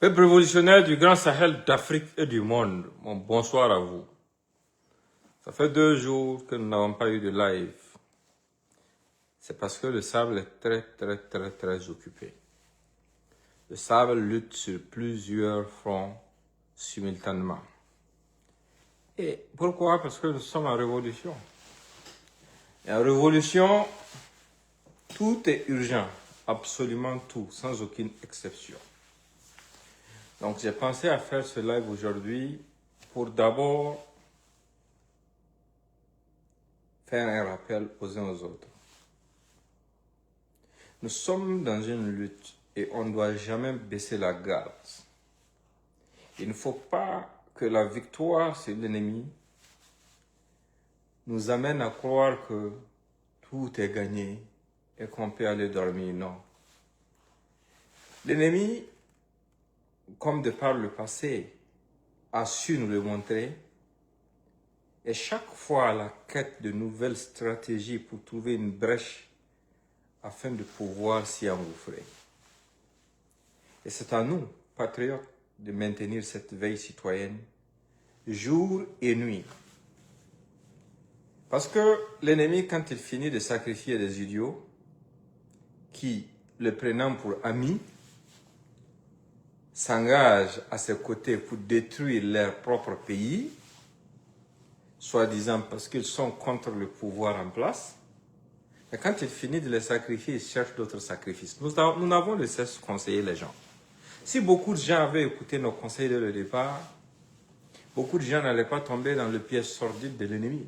Peuple révolutionnaire du Grand Sahel, d'Afrique et du monde, bon, bonsoir à vous. Ça fait 2 jours que nous n'avons pas eu de live. C'est parce que le sable est très occupé. Le sable lutte sur plusieurs fronts simultanément. Et pourquoi? Parce que nous sommes en révolution. Et en révolution, tout est urgent, absolument tout, sans aucune exception. Donc j'ai pensé à faire ce live aujourd'hui pour d'abord faire un rappel aux uns aux autres. Nous sommes dans une lutte et on ne doit jamais baisser la garde. Il ne faut pas que la victoire sur l'ennemi nous amène à croire que tout est gagné et qu'on peut aller dormir. Non. L'ennemi, comme de par le passé, a su nous le montrer et chaque fois à la quête de nouvelles stratégies pour trouver une brèche afin de pouvoir s'y engouffrer. Et c'est à nous, patriotes, de maintenir cette veille citoyenne, jour et nuit. Parce que l'ennemi, quand il finit de sacrifier des idiots, qui, le prenant pour amis, s'engagent à ses côtés pour détruire leur propre pays, soi-disant parce qu'ils sont contre le pouvoir en place, et quand il finit de les sacrifier, il cherche d'autres sacrifices. Nous n'avons de cesse de conseiller les gens. Si beaucoup de gens avaient écouté nos conseils dès le départ, beaucoup de gens n'allaient pas tomber dans le piège sordide de l'ennemi.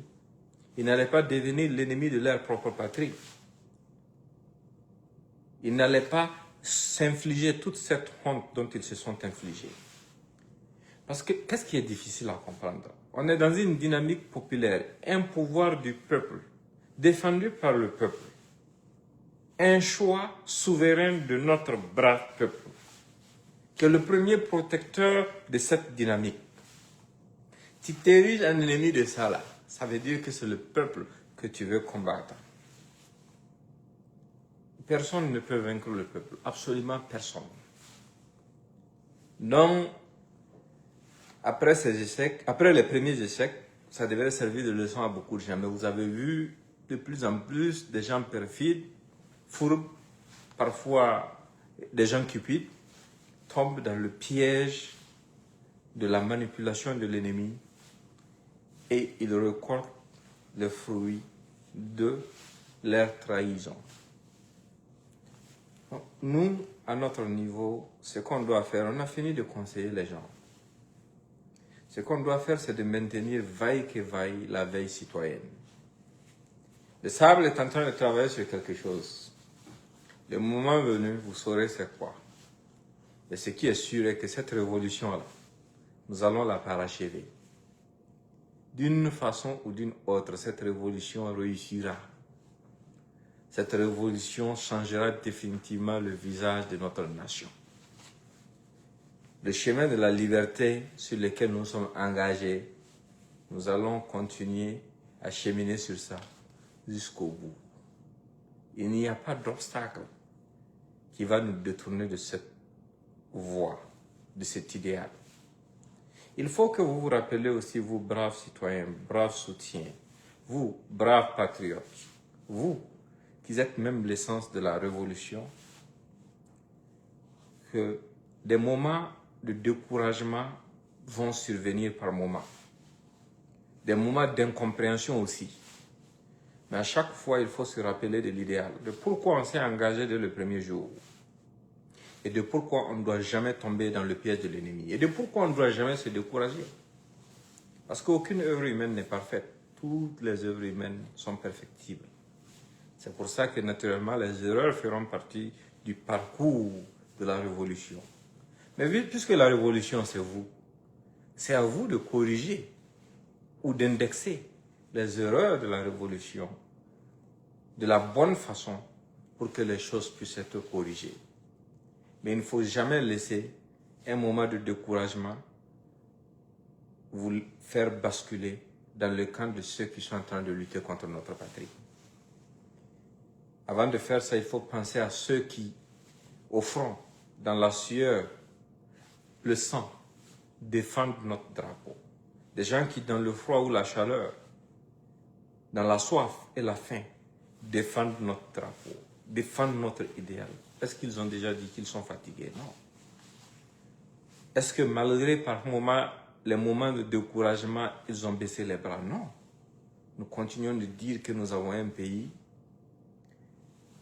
Ils n'allaient pas devenir l'ennemi de leur propre patrie. Ils n'allaient pas s'infliger toute cette honte dont ils se sont infligés. Parce que, qu'est-ce qui est difficile à comprendre? On est dans une dynamique populaire, un pouvoir du peuple, défendu par le peuple, un choix souverain de notre brave peuple, qui est le premier protecteur de cette dynamique. Tu t'ériges un ennemi de ça là, ça veut dire que c'est le peuple que tu veux combattre. Personne ne peut vaincre le peuple, absolument personne. Donc, après ces échecs, après les premiers échecs, ça devrait servir de leçon à beaucoup de gens. Mais vous avez vu de plus en plus des gens perfides, fourbes, parfois des gens cupides, tombent dans le piège de la manipulation de l'ennemi et ils recortent le fruit de leur trahison. Donc, nous, à notre niveau, ce qu'on doit faire, on a fini de conseiller les gens. Ce qu'on doit faire, c'est de maintenir vaille que vaille la veille citoyenne. Le sable est en train de travailler sur quelque chose. Le moment venu, vous saurez c'est quoi. Et ce qui est sûr est que cette révolution-là, nous allons la parachever. D'une façon ou d'une autre, cette révolution réussira. Cette révolution changera définitivement le visage de notre nation. Le chemin de la liberté sur lequel nous sommes engagés, nous allons continuer à cheminer sur ça jusqu'au bout. Il n'y a pas d'obstacle qui va nous détourner de cette voie, de cet idéal. Il faut que vous vous rappeliez aussi, vous braves citoyens, braves soutiens, vous braves patriotes, vous qui êtes même l'essence de la révolution, que des moments de découragement vont survenir par moments. Des moments d'incompréhension aussi. Mais à chaque fois, il faut se rappeler de l'idéal, de pourquoi on s'est engagé dès le premier jour. Et de pourquoi on ne doit jamais tomber dans le piège de l'ennemi. Et de pourquoi on ne doit jamais se décourager. Parce qu'aucune œuvre humaine n'est parfaite. Toutes les œuvres humaines sont perfectibles. C'est pour ça que naturellement, les erreurs feront partie du parcours de la révolution. Mais puisque la révolution, c'est vous, c'est à vous de corriger ou d'indexer les erreurs de la révolution de la bonne façon pour que les choses puissent être corrigées. Mais il ne faut jamais laisser un moment de découragement vous faire basculer dans le camp de ceux qui sont en train de lutter contre notre patrie. Avant de faire ça, il faut penser à ceux qui, au front, dans la sueur, le sang défendent notre drapeau. Des gens qui, dans le froid ou la chaleur, dans la soif et la faim, défendent notre drapeau, défendent notre idéal. Est-ce qu'ils ont déjà dit qu'ils sont fatigués? Non. Est-ce que malgré par moments, les moments de découragement, ils ont baissé les bras? Non. Nous continuons de dire que nous avons un pays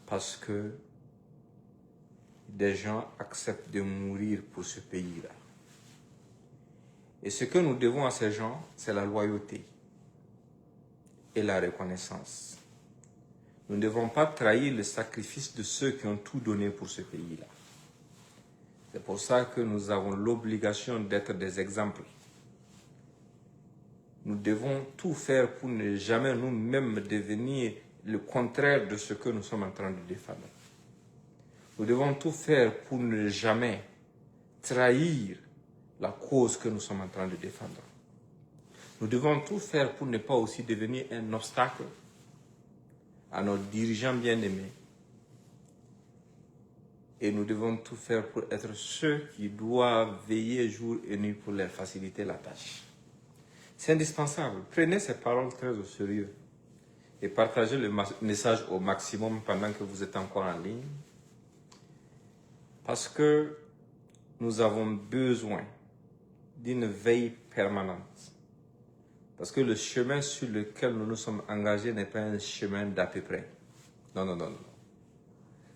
parce que des gens acceptent de mourir pour ce pays-là. Et ce que nous devons à ces gens, c'est la loyauté et la reconnaissance. Nous ne devons pas trahir le sacrifice de ceux qui ont tout donné pour ce pays-là. C'est pour ça que nous avons l'obligation d'être des exemples. Nous devons tout faire pour ne jamais nous-mêmes devenir le contraire de ce que nous sommes en train de défendre. Nous devons tout faire pour ne jamais trahir la cause que nous sommes en train de défendre. Nous devons tout faire pour ne pas aussi devenir un obstacle à nos dirigeants bien-aimés. Et nous devons tout faire pour être ceux qui doivent veiller jour et nuit pour leur faciliter la tâche. C'est indispensable. Prenez ces paroles très au sérieux et partagez le message au maximum pendant que vous êtes encore en ligne. Parce que nous avons besoin d'une veille permanente. Parce que le chemin sur lequel nous nous sommes engagés n'est pas un chemin d'à peu près. Non, non, non, non.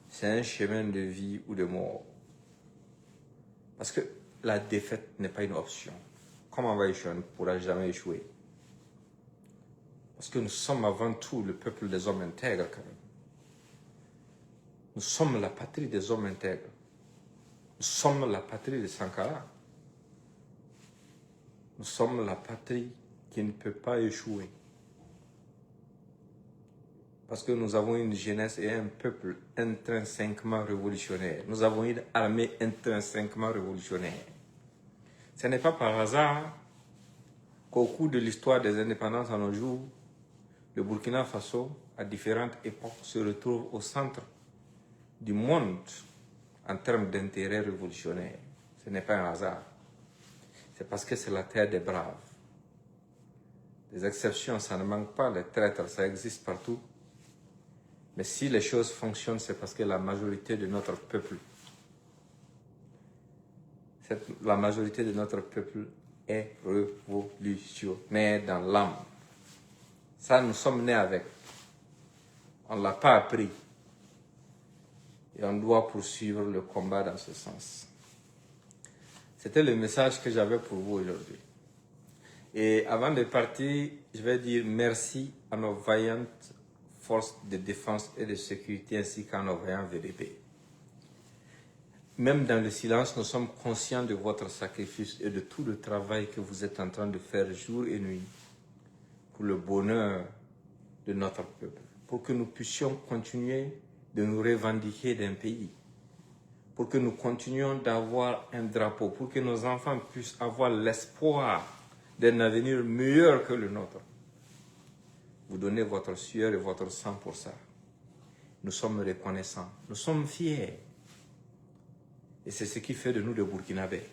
C'est un chemin de vie ou de mort. Parce que la défaite n'est pas une option. Comme on va échouer, on ne pourra jamais échouer. Parce que nous sommes avant tout le peuple des hommes intègres quand même. Nous sommes la patrie des hommes intègres. Nous sommes la patrie de Sankara. Nous sommes la patrie qui ne peut pas échouer. Parce que nous avons une jeunesse et un peuple intrinsèquement révolutionnaire. Nous avons une armée intrinsèquement révolutionnaire. Ce n'est pas par hasard qu'au cours de l'histoire des indépendances à nos jours, le Burkina Faso, à différentes époques, se retrouve au centre du monde en termes d'intérêt révolutionnaire. Ce n'est pas un hasard. C'est parce que c'est la terre des braves. Les exceptions, ça ne manque pas, les traîtres, ça existe partout. Mais si les choses fonctionnent, c'est parce que la majorité de notre peuple, la majorité de notre peuple est révolutionnaire dans l'âme. Ça, nous sommes nés avec. On ne l'a pas appris. Et on doit poursuivre le combat dans ce sens. C'était le message que j'avais pour vous aujourd'hui. Et avant de partir, je vais dire merci à nos vaillantes forces de défense et de sécurité ainsi qu'à nos vaillants VDP. Même dans le silence, nous sommes conscients de votre sacrifice et de tout le travail que vous êtes en train de faire jour et nuit pour le bonheur de notre peuple, pour que nous puissions continuer de nous revendiquer d'un pays, pour que nous continuions d'avoir un drapeau, pour que nos enfants puissent avoir l'espoir d'un avenir meilleur que le nôtre. Vous donnez votre sueur et votre sang pour ça. Nous sommes reconnaissants, nous sommes fiers. Et c'est ce qui fait de nous des Burkinabés.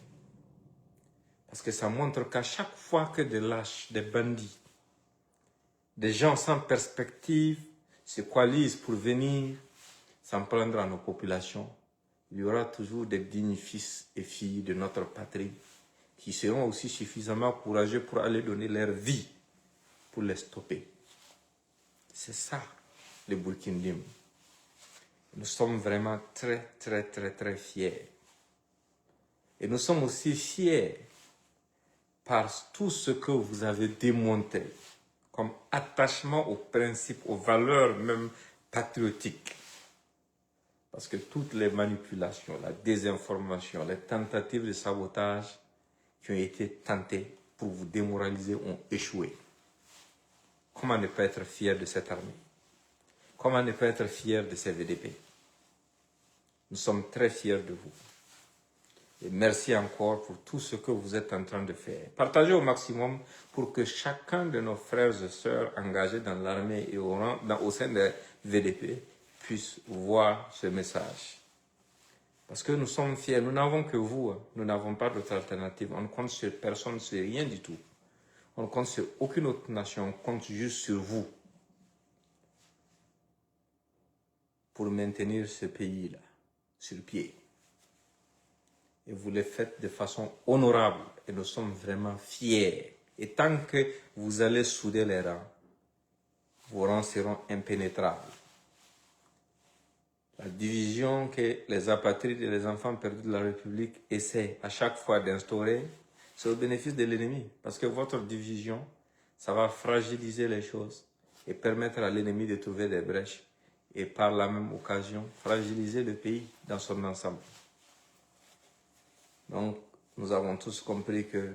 Parce que ça montre qu'à chaque fois que des lâches, des bandits, des gens sans perspective se coalisent pour venir s'en prendre à nos populations, il y aura toujours des dignes fils et filles de notre patrie qui seront aussi suffisamment courageux pour aller donner leur vie pour les stopper. C'est ça, le Burkindim. Nous sommes vraiment très, très, très, très fiers. Et nous sommes aussi fiers par tout ce que vous avez démontré comme attachement aux principes, aux valeurs même patriotiques. Parce que toutes les manipulations, la désinformation, les tentatives de sabotage qui ont été tentées pour vous démoraliser ont échoué. Comment ne pas être fier de cette armée? Comment ne pas être fier de ces VDP? Nous sommes très fiers de vous. Et merci encore pour tout ce que vous êtes en train de faire. Partagez au maximum pour que chacun de nos frères et sœurs engagés dans l'armée et au sein des VDP puisse voir ce message. Parce que nous sommes fiers, nous n'avons que vous, hein. Nous n'avons pas d'autre alternative. On ne compte sur personne, sur rien du tout. On ne compte sur aucune autre nation, on compte juste sur vous pour maintenir ce pays-là sur pied. Et vous le faites de façon honorable et nous sommes vraiment fiers. Et tant que vous allez souder les rangs, vos rangs seront impénétrables. La division que les apatrides et les enfants perdus de la République essaient à chaque fois d'instaurer, c'est au bénéfice de l'ennemi. Parce que votre division, ça va fragiliser les choses et permettre à l'ennemi de trouver des brèches et par la même occasion, fragiliser le pays dans son ensemble. Donc, nous avons tous compris que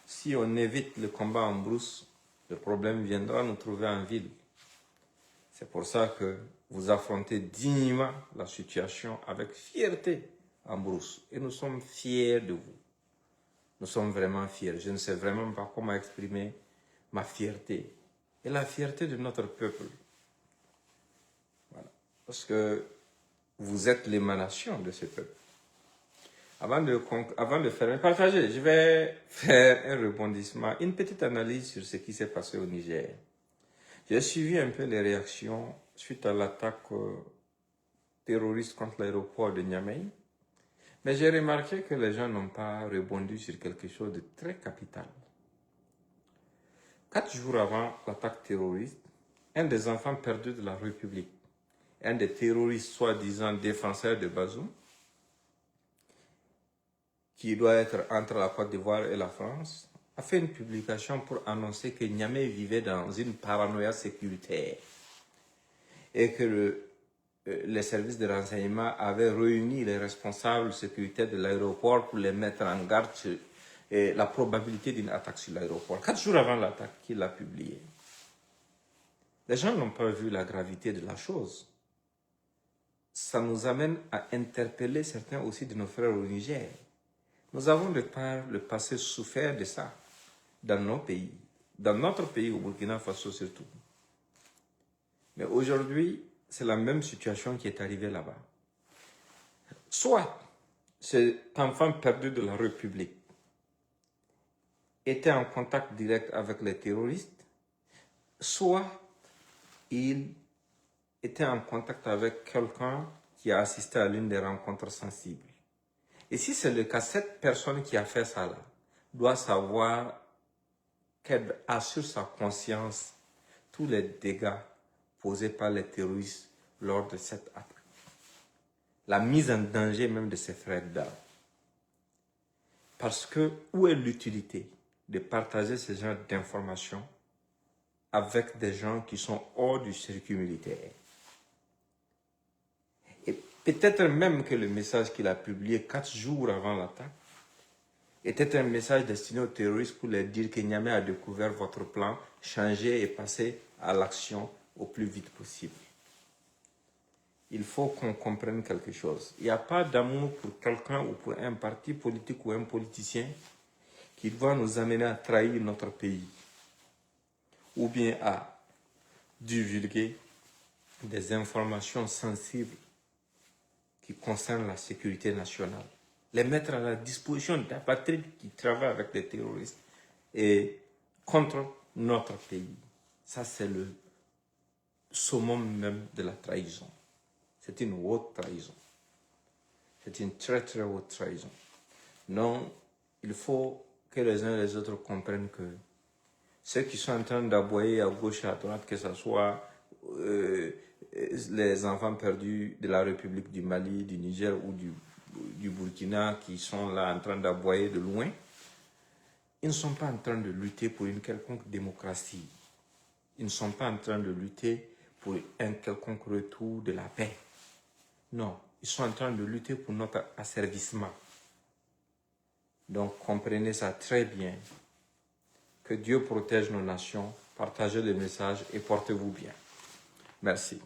si on évite le combat en brousse, le problème viendra nous trouver en ville. C'est pour ça que vous affrontez dignement la situation avec fierté en brousse. Et nous sommes fiers de vous. Nous sommes vraiment fiers. Je ne sais vraiment pas comment exprimer ma fierté et la fierté de notre peuple. Voilà. Parce que vous êtes l'émanation de ce peuple. Avant de faire, partager, je vais faire un rebondissement, une petite analyse sur ce qui s'est passé au Niger. J'ai suivi un peu les réactions suite à l'attaque terroriste contre l'aéroport de Niamey. Mais j'ai remarqué que les gens n'ont pas rebondi sur quelque chose de très capital. 4 jours avant l'attaque terroriste, un des enfants perdus de la République, un des terroristes soi-disant défenseurs de Bazoum, qui doit être entre la Côte d'Ivoire et la France, a fait une publication pour annoncer que Niamey vivait dans une paranoïa sécuritaire et que les services de renseignement avaient réuni les responsables sécuritaires de l'aéroport pour les mettre en garde sur la probabilité d'une attaque sur l'aéroport. 4 jours avant l'attaque qu'il a publié. Les gens n'ont pas vu la gravité de la chose. Ça nous amène à interpeller certains aussi de nos frères au Niger. Nous avons de par le passé souffert de ça dans nos pays, dans notre pays, au Burkina Faso surtout. Mais aujourd'hui, c'est la même situation qui est arrivée là-bas. Soit cet enfant perdu de la République était en contact direct avec les terroristes, soit il était en contact avec quelqu'un qui a assisté à l'une des rencontres sensibles. Et si c'est le cas, cette personne qui a fait ça là, doit savoir qu'elle a sur sa conscience tous les dégâts posés par les terroristes lors de cette attaque. La mise en danger même de ses frères d'armes. Parce que où est l'utilité de partager ce genre d'informations avec des gens qui sont hors du circuit militaire? Et peut-être même que le message qu'il a publié 4 jours avant l'attaque était un message destiné aux terroristes pour leur dire que Niamey a découvert votre plan, changez et passez à l'action au plus vite possible. Il faut qu'on comprenne quelque chose. Il n'y a pas d'amour pour quelqu'un ou pour un parti politique ou un politicien qui doit nous amener à trahir notre pays ou bien à divulguer des informations sensibles qui concernent la sécurité nationale. Les mettre à la disposition d'apatrides qui travaillent avec les terroristes et contre notre pays. Ça, c'est le summum même de la trahison. C'est une haute trahison. C'est une très très haute trahison. Non, il faut que les uns et les autres comprennent que ceux qui sont en train d'aboyer à gauche et à droite, que ce soit les enfants perdus de la République du Mali, du Niger ou du Burkina qui sont là en train d'aboyer de loin, ils ne sont pas en train de lutter pour une quelconque démocratie. Ils ne sont pas en train de lutter pour un quelconque retour de la paix. Non, ils sont en train de lutter pour notre asservissement. Donc comprenez ça très bien. Que Dieu protège nos nations, partagez le message et portez-vous bien. Merci.